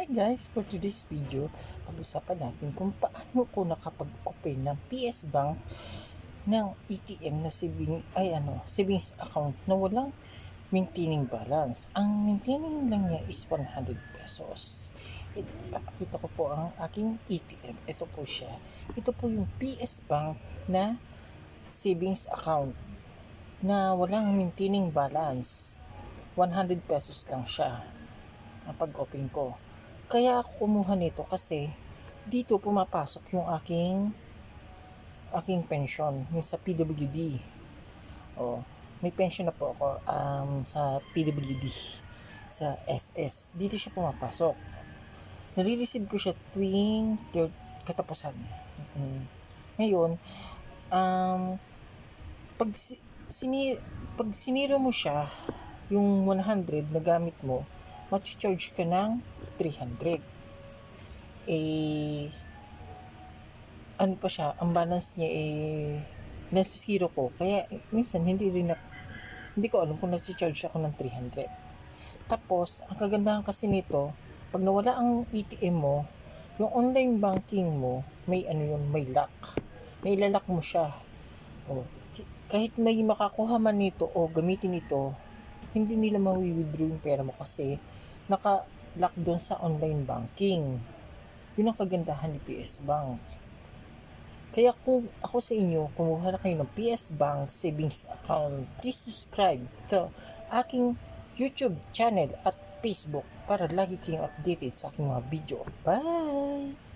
Hi guys, for today's video, pag-usapan natin kung paano ko nakapag-open ng PS Bank ng ATM na savings account na walang maintaining balance. Ang maintaining lang niya is 100 pesos. Papakita ko po ang aking ATM. Ito po siya. Ito po yung PS Bank na savings account na walang maintaining balance. 100 pesos lang siya ang pag-open ko. Kaya ako kumuha nito kasi dito pumapasok yung aking pension, yung sa PWD. O, may pension na po ako sa PWD, sa SS. Dito siya pumapasok. Nare-receive ko siya tuwing katapusan. Ngayon, pag, pag siniro mo siya, yung 100 na gamit mo, mag-charge ka ng 300. Ano pa siya, ang balance niya nasa zero ko. Kaya minsan hindi ko alam kung nag-charge ako ng 300. Tapos, ang kagandahan kasi nito, pag nawala ang ATM mo, yung online banking mo, may lock. May ilalak mo siya. O, kahit may makakuha man nito o gamitin ito, hindi nila mawi-withdraw yung pera mo kasi naka-lock doon sa online banking. Yun ang kagandahan ni PS Bank. Kaya kung ako sa inyo, kumuha na kayo ng PS Bank Savings Account, please subscribe to aking YouTube channel at Facebook para lagi kayong updated sa aking mga video. Bye!